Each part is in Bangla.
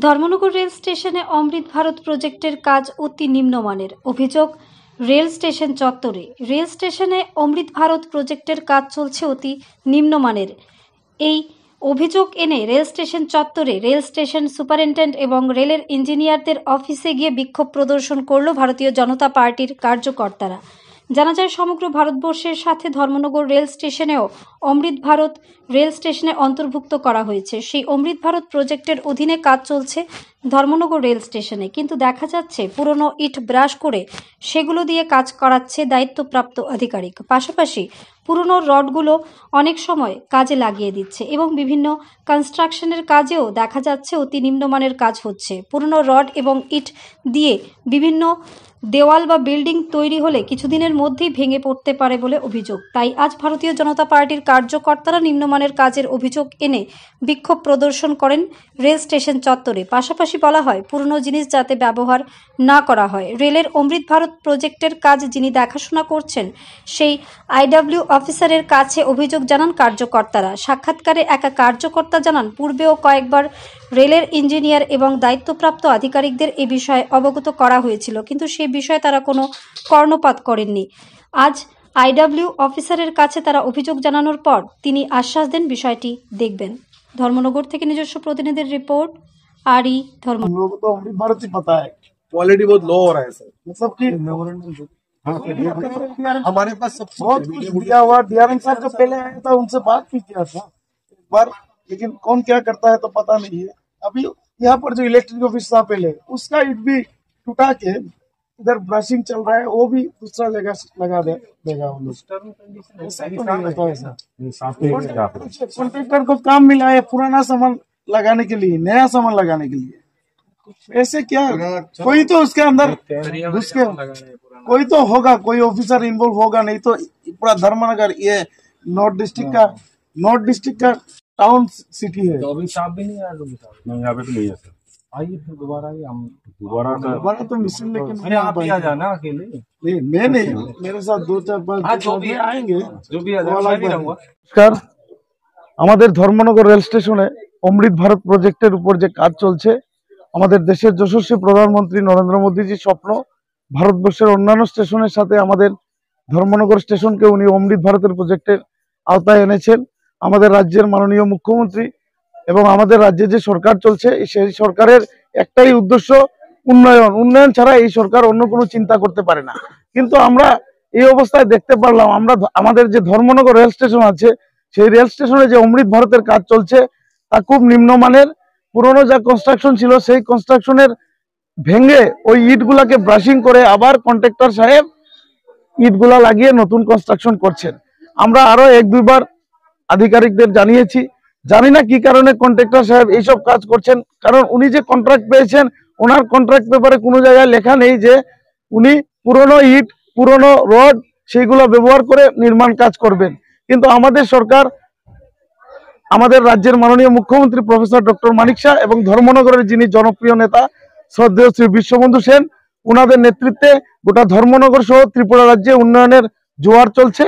ধর্মনগর রেল স্টেশনে অমৃত ভারত প্রজেক্টের কাজ অতি নিম্নমানের। অভিযোগ রেল স্টেশন চত্বরে। রেল স্টেশনে অমৃত ভারত প্রজেক্টের কাজ চলছে অতি নিম্নমানের। এই অভিযোগ এনে রেল স্টেশন চত্বরে রেল স্টেশন সুপারিনটেন্ডেন্ট এবং রেলের ইঞ্জিনিয়ারদের অফিসে গিয়ে বিক্ষোভ প্রদর্শন করল ভারতীয় জনতা পার্টির কার্যকর্তারা। জানা যায়, সমগ্র ভারতবর্ষের সাথে ধর্মনগর রেল স্টেশনেও অমৃত ভারত রেল স্টেশনে অন্তর্ভুক্ত করা হয়েছে। সেই অমৃত ভারত প্রজেক্টের অধীনে কাজ চলছে ধর্মনগর রেল স্টেশনে, কিন্তু দেখা যাচ্ছে পুরনো ইট ব্রাশ করে সেগুলো দিয়ে কাজ করাচ্ছে দায়িত্বপ্রাপ্ত আধিকারিক। পাশাপাশি পুরনো রডগুলো অনেক সময় কাজে লাগিয়ে দিচ্ছে এবং বিভিন্ন কনস্ট্রাকশনের কাজেও দেখা যাচ্ছে অতি নিম্নমানের কাজ হচ্ছে। পুরনো রড এবং ইট দিয়ে বিভিন্ন দেওয়াল বা বিল্ডিং তৈরি হলে কিছুদিনের মধ্যেই ভেঙে পড়তে পারে বলে অভিযোগ। তাই আজ ভারতীয় জনতা পার্টির কার্যকর্তারা নিম্নমানের কাজের অভিযোগ এনে বিক্ষোভ প্রদর্শন করেন রেল স্টেশন চত্বরে। পাশাপাশি বলা হয়, পুরনো জিনিস যাতে ব্যবহার না করা হয়। রেলের অমৃত ভারত প্রজেক্টের কাজ যিনি দেখাশোনা করছেন সেই আইডব্লিউ অফিসারের কাছে অভিযোগ জানান কার্যকর্তারা। সাক্ষাৎকারে একা কার্যকর্তা জানান, পূর্বেও কয়েকবার রেলের ইঞ্জিনিয়ার এবং দায়িত্বপ্রাপ্ত আধিকারিকদের এ বিষয়ে অবগত করা হয়েছিল, কিন্তু সে বিষয়ে তারা কোনো কর্ণপাত করেননি। আজ আইডব্লিউ অফিসারের কাছে তারা অভিযোগ জানানোর পর তিনি আশ্বাস দেন বিষয়টি দেখবেন। ধর্মনগর থেকে নিজস্ব প্রতিনিধির রিपोर्ट। आरी धर्म हम लोगों को तो अमृत भारत से पता है क्वालिटी बहुत लो हो रहा है सर। मतलब कि हमारे पास सब बहुत कुछ दिया हुआ। डीआरएम साहब जो पहले आया था उनसे बात भी किया था एक बार, लेकिन कौन क्या करता है तो पता नहीं है। अभी यहाँ पर जो इलेक्ट्रिक ऑफिस था पहले, उसका इट भी टूटा के इधर ब्रशिंग चल रहा है, वो भी दूसरा जगह लगा देगा वो लोग। कॉन्ट्रैक्टर को काम मिला है पुराना सामान लगाने के लिए, नया सामान लगाने के लिए। ऐसे क्या कोई तो उसके अंदर घुस के कोई तो होगा, कोई ऑफिसर इन्वॉल्व होगा, नहीं तो पूरा धर्मनगर ये नॉर्थ डिस्ट्रिक्ट का टाउन सिटी है। तो अभी साहब भी नहीं आया, नहीं यहाँ पे तो नहीं है सर। आइए फिर दोबारा आइए, हम दोबारा तो मिशन लेकिन अरे आप ही आ जाना अकेले। नहीं, मैं नहीं, मेरे साथ 2-4 जो भी आएंगे, जो भी आ जाए मैं भी रहूंगा। নমস্কার। আমাদের ধর্মনগর রেল স্টেশনে অমৃত ভারত প্রজেক্টের উপর যে কাজ চলছে, আমাদের দেশের যশস্বী প্রধানমন্ত্রী নরেন্দ্র মোদীজির স্বপ্ন ভারতবর্ষের অন্যান্য স্টেশনের সাথে আমাদের ধর্মনগর স্টেশনকে উনি অমৃত ভারতের প্রজেক্টের আওতায় এনেছেন। আমাদের রাজ্যের মাননীয় মুখ্যমন্ত্রী এবং আমাদের রাজ্যে যে সরকার চলছে সেই সরকারের একটাই উদ্দেশ্য উন্নয়ন ছাড়া এই সরকার অন্য কোনো চিন্তা করতে পারে না। কিন্তু আমরা এই অবস্থায় দেখতে পারলাম, আমরা আমাদের যে ধর্মনগর রেল স্টেশন আছে সেই রেল স্টেশনে যে অমৃত ভারতের কাজ চলছে তা খুব নিম্নমানের। পুরনো যা কনস্ট্রাকশন ছিল সেই কনস্ট্রাকশনের ভেঙে ওই ইটগুলাকে ব্রাশিং করে আবার কন্ট্রাক্টর সাহেব ইটগুলা লাগিয়ে নতুন কনস্ট্রাকশন করছেন। আমরা আরো 1-2 বার আধিকারিকদের জানিয়েছি, জানি না কি কারণে কন্ট্রাক্টর সাহেব এইসব কাজ করছেন, কারণ উনি যে কন্ট্রাক্ট পেয়েছেন ওনার কন্ট্রাক্ট পেপারে কোনো জায়গায় লেখা নেই যে উনি পুরনো ইট পুরনো রড সেইগুলো ব্যবহার করে নির্মাণ কাজ করবেন। কিন্তু আমাদের সরকার, আমাদের রাজ্যের মাননীয় মুখ্যমন্ত্রী প্রফেসর ডক্টর মানিক শাহ এবং ধর্মনগরের যিনি জনপ্রিয় নেতা শ্রদ্ধেয় শ্রী বিশ্ববন্ধু সেন, ওনাদের নেতৃত্বে গোটা ধর্মনগর সহ ত্রিপুরা রাজ্যে উন্নয়নের জোয়ার চলছে।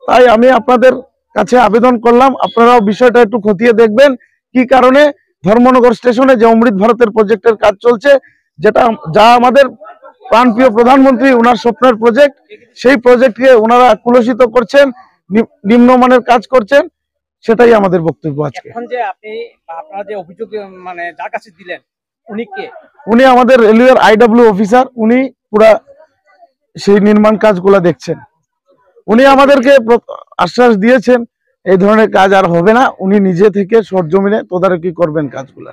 তাই আমি আপনাদের কাছে আবেদন করলাম, আপনারাও বিষয়টা একটু খতিয়ে দেখবেন কি কারণে ধর্মনগর স্টেশনে যে অমৃত ভারতের প্রজেক্টের কাজ চলছে, যা আমাদের প্রাণপ্রিয় প্রধানমন্ত্রী ওনার স্বপ্নের প্রজেক্ট, সেই প্রজেক্টকে ওনারা কুলসিত করছেন, নিম্নমানের কাজ করছেন। সেটাই আমাদের বক্তব্য আজকে। এখন যে আপনারা যে অভিযোগ মানে যার কাছে দিলেন উনি কে? উনি আমাদের রেলওয়ের আইডব্লিউ অফিসার, উনি পুরা সেই নির্মাণ কাজগুলা দেখছেন। উনি আমাদেরকে আশ্বাস দিয়েছেন এই ধরনের কাজ আর হবে না, উনি নিজে থেকে সরজমিনে তদারকি করবেন কাজগুলা।